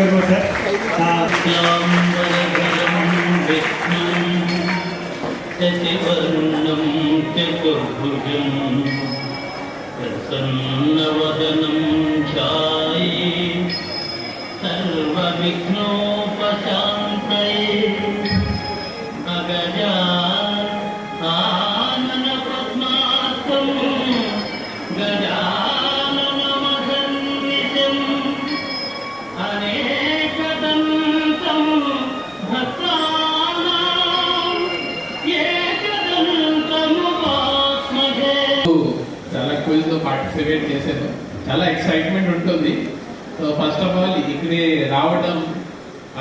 Very much sir. శశివర్ణం చతుర్భుజం ప్రసన్నవదనం ఛాయే సర్వవిఘ్నోపశాంతయే అగజా ఆనన పద్మార్కం గజాననమహర్నిశం అనేకదంతం భక్తానాం ఏకదంతముపాస్మహే. చాలా క్విజ్లో పార్టిసిపేట్ చేశాను. చాలా ఎక్సైట్మెంట్ ఉంటుంది. సో ఫస్ట్ ఆఫ్ ఆల్ ఇక్కడే రావడం,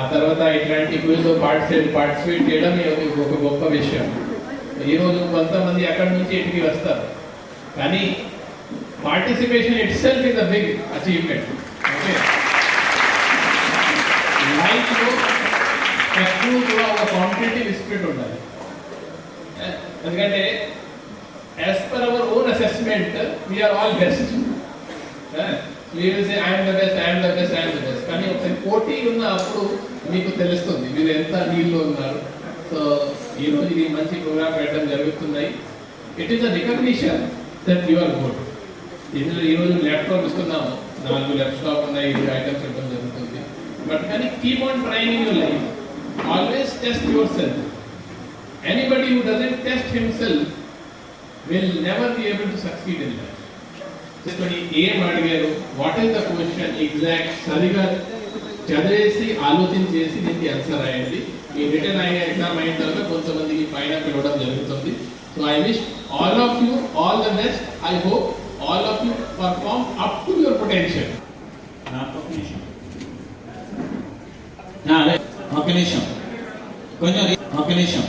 ఆ తర్వాత ఇట్లాంటి క్విజ్లో పార్టిసిపేట్ చేయడం ఒక గొప్ప విషయం. ఈరోజు కొంతమంది అక్కడి నుంచి ఇటుకి వస్తారు, కానీ participation itself is a big achievement. Okay, లైఫ్లో ఎప్పుడు కూడా ఒక కాంపిటేటివ్ స్పిరిట్ ఉండాలి. ఎందుకంటే as per our own assessment we are all best. We will say I am the best, I am the best, I am the best. కానీ ఒకసారి పోటీ ఉన్న అప్పుడు మీకు తెలుస్తుంది మీరు ఎంత నీళ్ళు ఉన్నారు. సో ఈరోజు ఇది మంచి ప్రోగ్రామ్ పెట్టడం జరుగుతున్నాయి. It is a recognition that you are good. ఈరోజు ల్యాప్టాప్ ఇస్తున్నాము, 4 ల్యాప్టాప్ ఉన్నాయి, 5 ఐటమ్స్ ఇవ్వడం జరుగుతుంది. బట్ కానీ keep on trying in your life. Always test your self. Anybody who doesn't test himself will never be able to succeed in life. ఏం అడిగారు, what is the question exact సరిగా చదివేసి ఆలోచించేసి దీనికి answer రాయండి. ఈ రిటర్న్ అయిన exam అయిన తర్వాత కొంతమందికి పైన పిలవడం జరుగుతుంది. So I wish all of you all the best. I hope all of you perform up to your potential. ఒక నిమిషం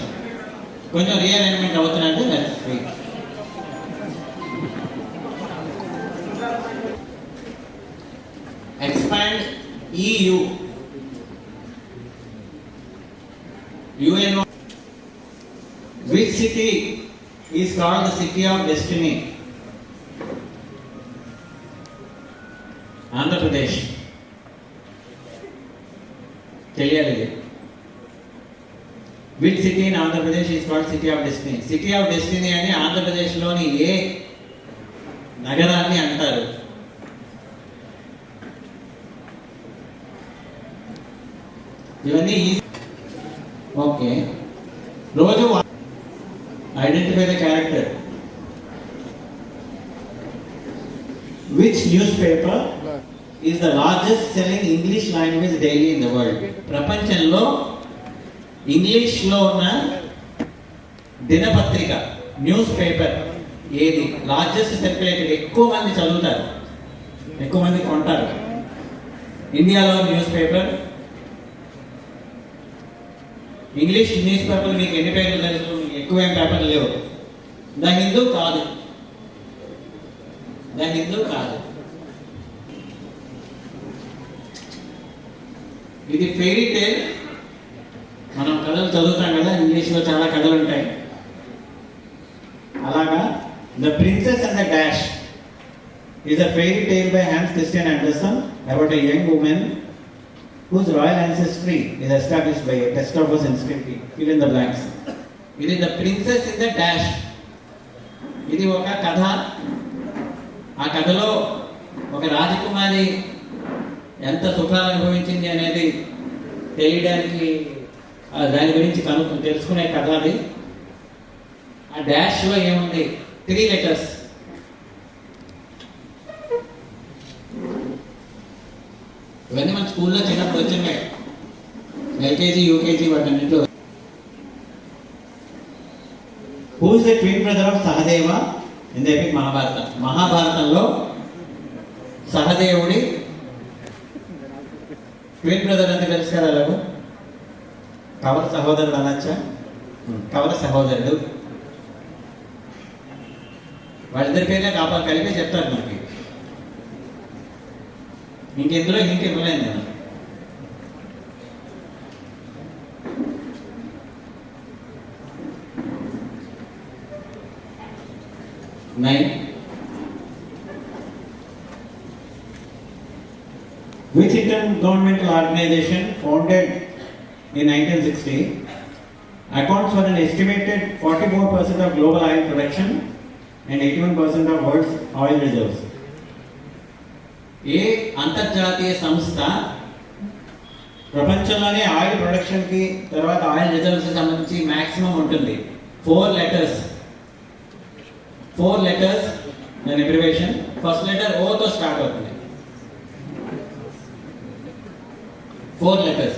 కొంచెం రీఅలైన్మెంట్ అవుతున్నట్టు. Expand EU. UNO. Which city is called the city of destiny? Andhra Pradesh. తెలియాలి. Which city in Andhra Pradesh is called city of destiny? City of destiny అని ఆంధ్రప్రదేశ్లోని ఏ నగరాన్ని అంటారు? ఇవన్నీ ఓకే. రోజు identify the character. Which news paper is the largest selling English language daily in the world? ప్రపంచంలో ఇంగ్లీష్లో ఉన్న దినపత్రిక న్యూస్ పేపర్ ఏది లార్జెస్ట్ సర్క్యులేటెడ్, ఎక్కువ మంది చదువుతారు, ఎక్కువ మంది కొంటారు? ఇండియాలో news paper, English news paper మీకు ఎన్ని పేర్లు తెలుసు? ఎక్కువేం పేపర్లు లేవు. ద హిందూ కాదు. ఇది ఫెయిరీ టేల్. మనం కథలు చదువుతాం కదా, ఇంగ్లీష్లో చాలా కథలు ఉంటాయి. అలాగా the princess and the dash is a fairy tale by Hans Christian Andersen about a young woman whose royal ancestry is established by a test of sensitivity. Fill in the blanks. It is the princess in the dash. ఇది ఒక కథ. ఆ కథలో ఒక రాజకుమారి ఎంత సుఖాలు అనుభవించింది అనేది తెలియడానికి దాని గురించి తెలుసుకునే కథ అది. ఆ డాష్లో ఏముంది? 3 letters. ఇవన్నీ మన స్కూల్లో చిన్నప్పుడు వచ్చినాయి, ఎల్కేజీ యూకేజీ వాటన్నింటిలో. Who is the twin brother of Sahadeva in the epic Mahabharatam? మహాభారతంలో సహదేవుడి ట్విన్ బ్రదర్ అంటే తెలుసు కదా అలాగూ? కవల సహోదరుడు అనొచ్చా? కవల సహోదరుడు. వాళ్ళిద్దరి పేర్లే కాపాలి కలిపి చెప్తారు మనకి. ఇంకెందులో ఇంటి ఇవ్వలేదు నేను. Which intergovernmental organization founded in 1960 accounts for an estimated 44% of global oil production and 81% of world's oil reserves. ఏ అంతర్జాతీయ సంస్థ ప్రపంచంలోనే ఆయిల్ ప్రొడక్షన్కి తర్వాత ఆయిల్ రిజర్వ్స్కి సంబంధించి మ్యాక్సిమం ఉంటుంది? 4 letters. 4 letters దాని అబ్రివేషన్. ఫస్ట్ లెటర్ ఓతో స్టార్ట్ అవుతుంది. 4 letters.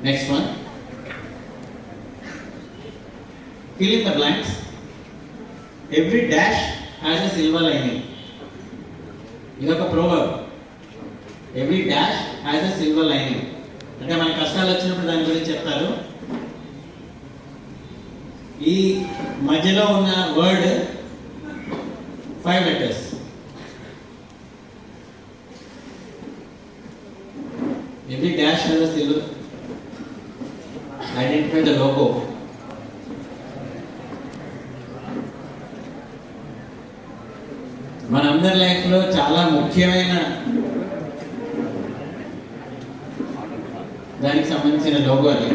Next one. Fill in the blanks. Every dash has a silver lining. ఇదొక proverb. Every dash has a silver lining. అంటే మన కష్టాలు వచ్చినప్పుడు దాని గురించి చెప్తారు. ఈ మధ్యలో ఉన్న word 5 letters. Every dash has a silver. Identify the logo. మనందరి లైఫ్లో చాలా ముఖ్యమైన దానికి సంబంధించిన లోగో అది.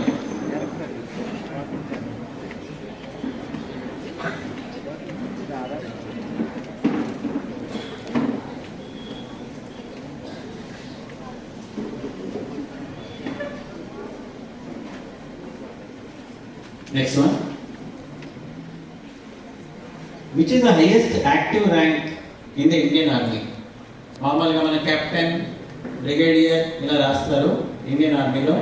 Next one. Which is the highest active rank in the Indian Army? మామూలుగా మన కెప్టెన్, బ్రిగేడియర్ ఇలా రాస్తారు ఇండియన్ ఆర్మీలో.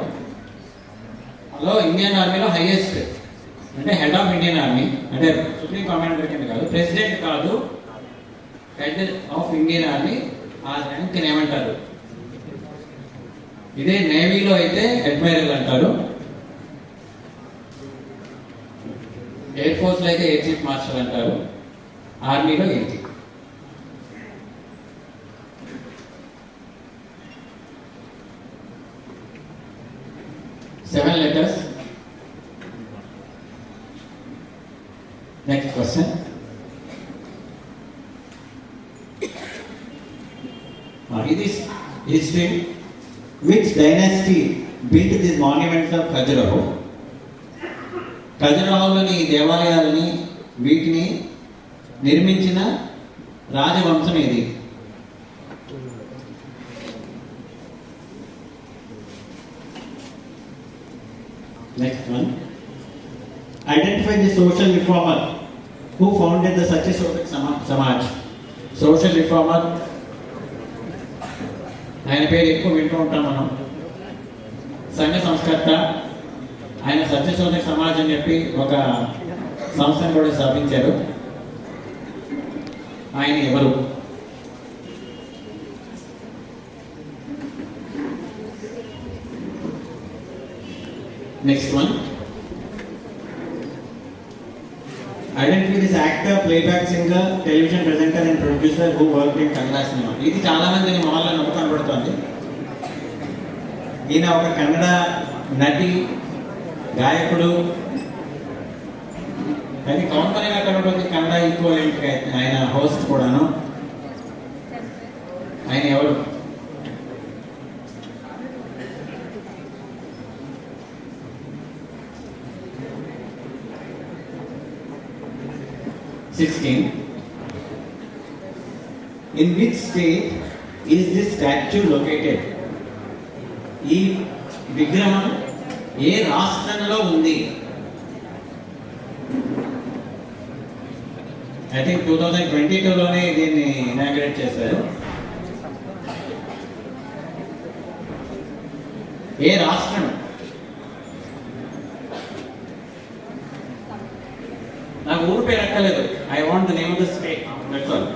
అలా ఇండియన్ ఆర్మీలో హైయెస్ట్ అంటే హెడ్ ఆఫ్ ఇండియన్ ఆర్మీ, అంటే సుప్రీం కమాండర్ కింద కాదు, ప్రెసిడెంట్ కాదు, హెడ్ ఆఫ్ ఇండియన్ ఆర్మీ. ఆ ర్యాంక్ ఏమంటారు? ఇదే నేవీలో అయితే అడ్మైరల్ అంటారు, ఎయిర్ ఫోర్స్లో అయితే ఎయిర్ చీఫ్ మార్షల్ అంటారు, ఆర్మీలో ఏంటి? 7 letters. Next question. It is history. Which dynasty built these monuments of Khajuraho? ఖజురాహోలోని దేవాలయాలని వీటిని నిర్మించిన రాజవంశం ఏది? Next one. Identify the social reformer who founded the Satyashodak Samaj. Social reformer. ఆయన పేరు ఎక్కువ వింటూ ఉంటాం మనం. సంఘ సంస్కర్త. ఆయన సత్యశోధక సమాజ్ అని చెప్పి ఒక సంస్థను కూడా స్థాపించారు. ఆయన ఎవరు? Next one. Identify this actor, playback singer, television presenter and producer who worked in Kannada cinema. ఇది చాలా మందిని మొహంలో నవ్వు కనబడుతోంది. ఈయన ఒక కన్నడ నటి, గాయకుడు. కానీ కామన్ గా కనబడుతుంది కన్నడ ఈక్వలెంట్ ఆయన హోస్ట్ కూడాను. ఆయన ఎవరు? In which state is this statue located? ఈ విగ్రహం ఏ రాష్ట్రంలో ఉంది? ఐ థింక్ 2022లోనే దీన్ని ఇనాగ్రేట్ చేశారు. ఏ రాష్ట్రం? నాకు ఊరు పేరు ఎక్కలేదు. I want the name of the state. That's all.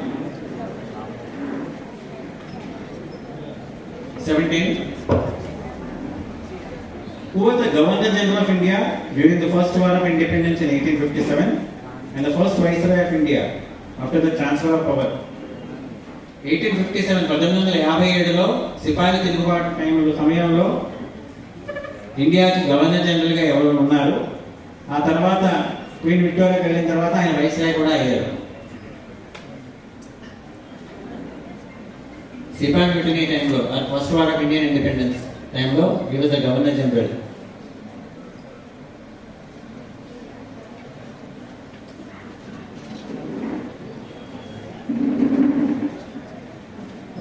17. Who was the Governor General of India during the first war of independence in 1857 and the first Viceroy of India after the transfer of power? 1857 1957లో సిపాయిల తిరుగుబాటు సమయంలో ఇండియాకి governor జనరల్గా ఎవరు ఉన్నారు? ఆ తర్వాత queen విక్టోరియాకి వెళ్ళిన తర్వాత ఆయన వైస్రాయ్ కూడా అయ్యారు. సిపాయి మ్యూటినీ టైంలో, first war of Indian independence టైంలో he was the governor general.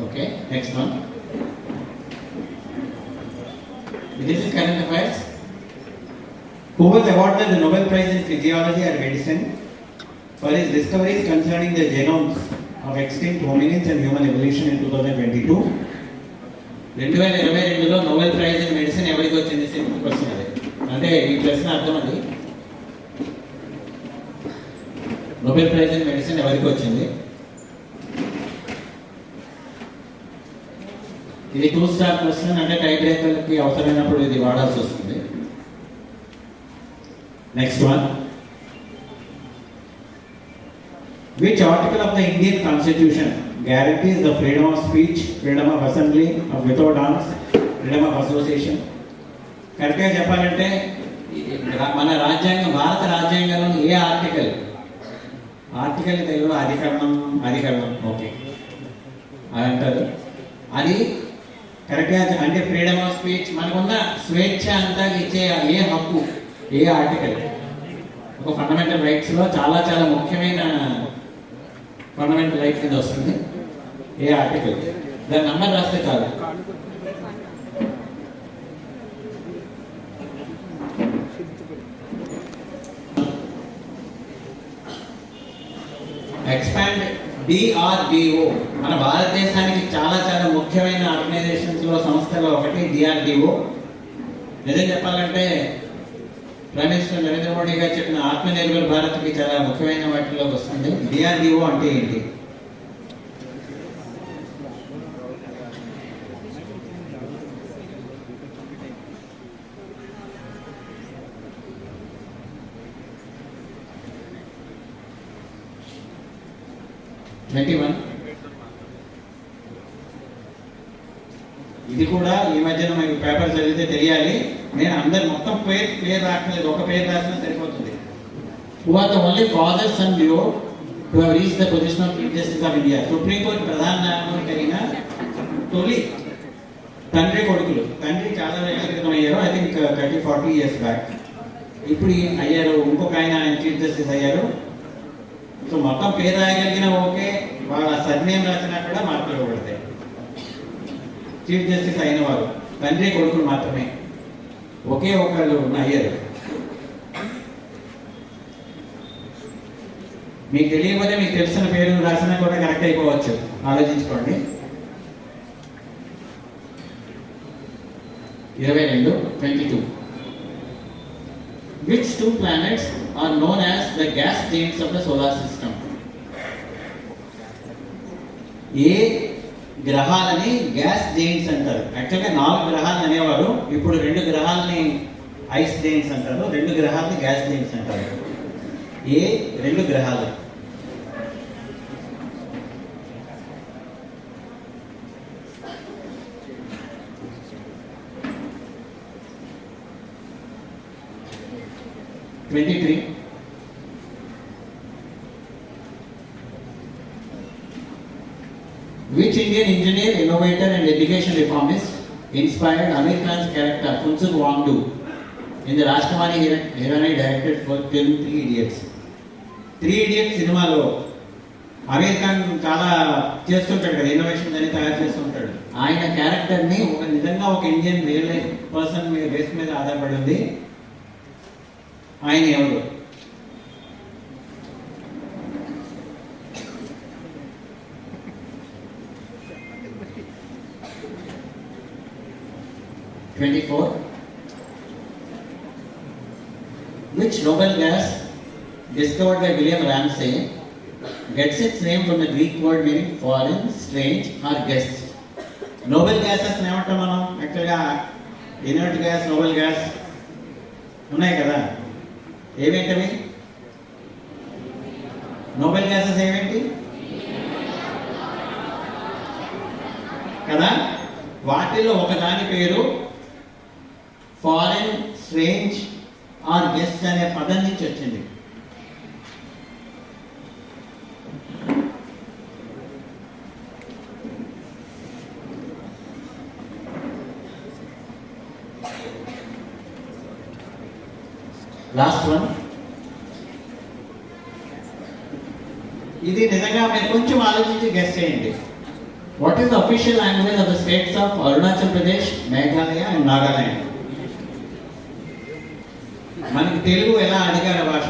Okay, next one. This is current affairs. Who was awarded the Nobel Prize in Physiology or Medicine for his discoveries concerning the genomes of extinct hominids and human evolution in 2022? 2022లో Nobel prize in medicine ఎవరికి వచ్చింది? Simple question అది. అంటే ఈ ప్రశ్న అర్థం అది, Nobel prize in medicine ఎవరికి వచ్చింది? ఇది 2 స్టార్ క్వశ్చన్, అంటే టై బ్రేకర్కి అవసరమైనప్పుడు ఇది వాడాల్సి వస్తుంది. Next one. Which article of the Indian Constitution guarantees the freedom of speech, freedom of assembly, of without arms, freedom of association? కరెక్ట్గా చెప్పాలంటే మన రాజ్యాంగం, భారత రాజ్యాంగంలో ఏ ఆర్టికల్ తెలుగులో అధికరణం ఓకే అది అంటారు. అది కరెక్ట్గా అంటే ఫ్రీడమ్ ఆఫ్ స్పీచ్, మనకున్న స్వేచ్ఛ అంతా ఇచ్చే ఏ హక్కు, ఏ ఆర్టికల్, ఒక ఫండమెంటల్ రైట్స్లో చాలా చాలా ముఖ్యమైన ఫండమెంటల్ రైట్ కింద వస్తుంది. ఏ ఆర్టికల్, దాని నంబర్ రాస్తే చాలు. ఎక్స్పాండ్ డిఆర్డిఓ మన భారతదేశానికి చాలా చాలా ముఖ్యమైన ఆర్గనైజేషన్స్లో, సంస్థలో ఒకటి డిఆర్డిఓ. నిజం చెప్పాలంటే ప్రైమ్ మినిస్టర్ నరేంద్ర మోడీ గారు చెప్పిన ఆత్మనిర్భర్ భారత్కి చాలా ముఖ్యమైన వాటిలోకి వస్తుంది. డిఆర్డిఓ అంటే ఏంటి? ఇది కూడా ఈ మధ్యన మీకు పేపర్ చదివితే తెలియాలి. నేను అందరు మొత్తం పేరు రాకలేదు, ఒక పేరు రాసినా సరిపోతుంది. Who are the only father son duo who have reached the position of Chief Justice of India? Supreme court ప్రధాన న్యాయమూర్తి అయిన తొలి తండ్రి కొడుకులు. తండ్రి చాలా ఏళ్ళ క్రితం అయ్యారు, ఐ థింక్ 30-40 years బ్యాక్. ఇప్పుడు అయ్యారు, ఇంకొక ఆయన చీఫ్ జస్టిస్ అయ్యారు. సో మొత్తం పేరు రాయగలిగిన ఓకే, వాళ్ళ సర్నేమ్ రాసినా కూడా మార్కులు ఇవ్వబడతాయి. చీఫ్ జస్టిస్ అయిన వారు తండ్రి కొడుకులు మాత్రమే, ఒకే ఒకళ్ళు అయ్యారు. మీకు తెలియకపోతే మీకు తెలిసిన పేరు రాసినా కూడా కరెక్ట్ అయిపోవచ్చు, ఆలోచించుకోండి. 22. Which 2 planets are known as the gas giants of the solar system? ఏ గ్రహాలని గ్యాస్ జైంట్స్ అంటారు? యాక్చువల్గా 4 గ్రహాలను అనేవారు, ఇప్పుడు 2 గ్రహాలని ఐస్ జైంట్స్ అంటారు, 2 గ్రహాలని గ్యాస్ జైంట్స్ అంటారు. ఏ 2 గ్రహాలు? Which Indian engineer, innovator and education reformist inspired Amir Khan's character Phuntsuk Wangdu in the Rajkumari Hirani directed film 3 Idiots? 3 Idiots సినిమాలో అమీర్ ఖాన్ చాలా చేస్తుంటాడు కదా, ఇన్నోవేషన్ అని తయారు చేస్తుంటాడు. ఆయన క్యారెక్టర్ని నిజంగా ఒక Indian real life person base మీద ఆధారపడి ఉంది. ఆయన ఎవరు? Which Nobel gas discovered by William Ramsay gets its name from the Greek word meaning foreign, strange or guest? Nobel gases ఏమంటాం మనం? యాక్చువల్గా ఇనర్ట్ గ్యాస్, నోబెల్ గ్యాస్ ఉన్నాయి కదా, ఏమేంటవి? నోబెల్ గ్యాసెస్ ఏమేంటి కదా? వాటిలో ఒకదాని పేరు ఫారెన్, స్ట్రేంజ్ ఆర్ గెస్ట్ అనే పదం నుంచి వచ్చింది. Last one. ఇది నిజంగా మీరు కొంచెం ఆలోచించి గెస్ చేయండి. What is the official language of the states of Arunachal Pradesh, Meghalaya and Nagaland? మనకి తెలుగు ఎలా అధికార భాష,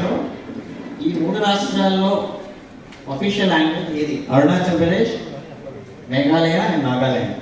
ఈ 3 రాష్ట్రాల్లో అఫీషియల్ లాంగ్వేజ్ ఏది? అరుణాచల్ ప్రదేశ్, మేఘాలయ అండ్ నాగాలాండ్.